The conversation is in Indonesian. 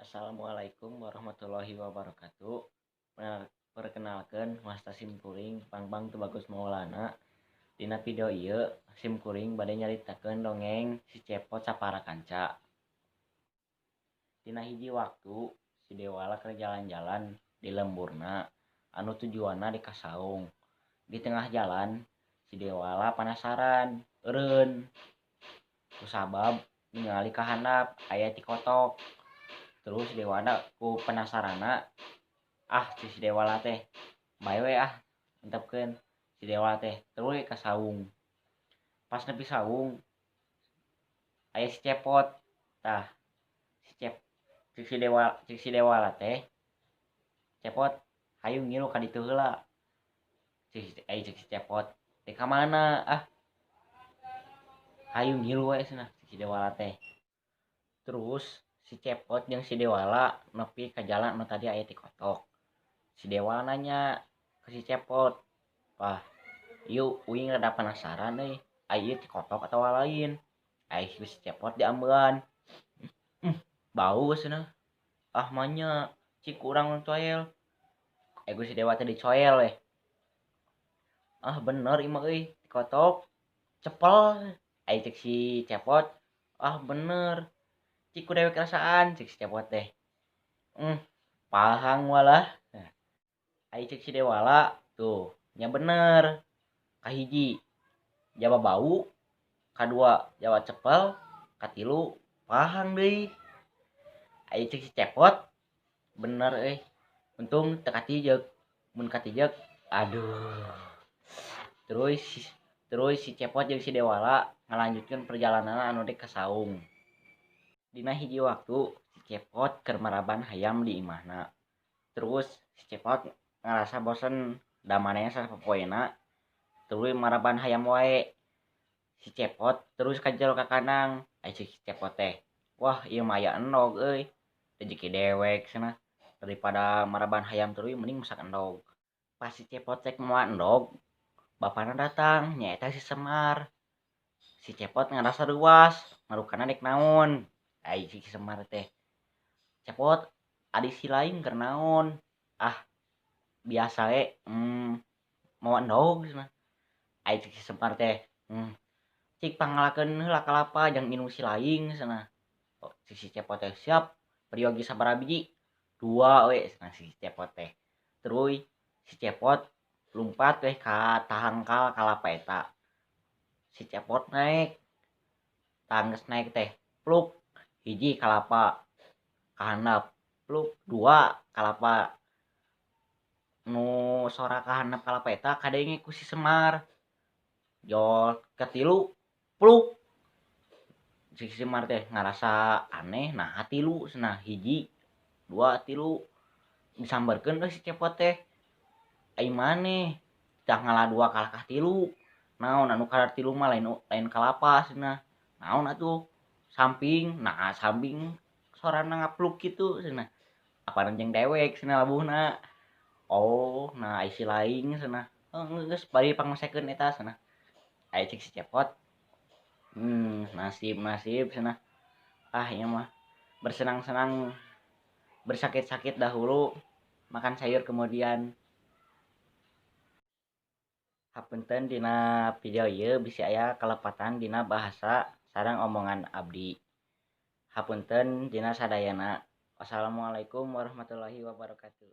Assalamualaikum warahmatullahi wabarakatuh. Perkenalkan Mas Simkuring Pangbang tu Bagus Maulana. Dina video ieu Simkuring bade nyaritakeun dongeng si Cepot Sapara Kanca. Dina hiji waktu si Dewala keur jalan-jalan di lemburna anu tujuanna di Kasaung. Di tengah jalan si Dewala penasaran eureun kusabab ningali ka handap aya ti kotok. Terus Dewana ku penasarana si Dewala teh bae we entepkeun si Dewala teh terus ka saung. Pas nepi saung aya si Cepot. Tah si si Dewala teh Cepot hayu ngilu ka ditu heula. Si Cepot teh ka mana hayu ngilu we cenah si Dewala teh. Terus si Cepot jeung si Dewala nepi ka jalan anu tadi aya ti kotok. Si Dewala nanya ke si Cepot, "Wah, ieu uing rada penasaran euy, aya ti kotok atawa lain?" Ai si Cepot diambean. Bau cenah. Mah nya cik urang coel. Egu si Dewa teh dicoel we. Bener imah euy, ti kotok cepel. Ai cek si Cepot, bener. Cik ku dewek rasaan cek si Cepot teh. Pahang walah. Ai cek si Dewala tuh nya bener. Kahiji jaba bau, kadua jaba cepel, katilu pahang deui. Ai cek si Cepot bener euy. Untung teu katijeg. Mun katijeg aduh. Terus si Cepot jeung si Dewala ngalanjutkeun perjalanan anu dek ka saung. Dina hiji waktu si Cepot keur maraban hayam di imahna. Terus si Cepot ngarasa bosen da manehna sapopoena terus maraban hayam wae. Si Cepot terus ka jero ka kandang. Ai si Cepot teh, "Wah, ieu mah aya endog euy. Rezeki dewek cenah. Daripada maraban hayam terus mending masak endog." Pas si Cepot cek moal endog, bapana datang nyaeta si Semar. Si Cepot ngarasa ruas, marukana dek naon. Ai si Semar teh, "Cepot, adi si lain keur naon?" Biasa we, moal endog cenah. Ai si Semar teh, "Cik pangalakeun heula kalapa jeung inung si laing cenah." Si Cepot teh, "Siap, periogi sabaraha biji?" "2 we," cenah si Cepot teh. Terus si Cepot lumpat we ka tahangkal kalapa eta. Si Cepot naek. Tangges naek teh, pluk, hiji kalapa kahandap, pluk, 2 kalapa. Nu sora kahandap kalapa eta kadenge ku si Semar. Jol katilu, pluk. Si Semar teh ngarasa aneh, nah tilu cenah, hiji, 2, tilu. Disambarkeun deui si Cepot teh. Ai maneh tah ngala 2 kalah ka tilu. Naon anu kadar tilu mah lain kalapa cenah. Naon atuh? Samping. Nah, samping sorana ngapluk kitu cenah. Apana jeung dewek cenah labuhna. Nah ai si laing cenah. Geus bari pangmesekeun eta cenah. Ai cek si Cepot, nasib cenah. Ieu mah bersenang-senang bersakit-sakit dahulu, makan sayur kemudian. Hapunten dina video ieu bisi aya kalepatan dina bahasa sareng omongan abdi. Hapunten dina sadayana. Wassalamualaikum warahmatullahi wabarakatuh.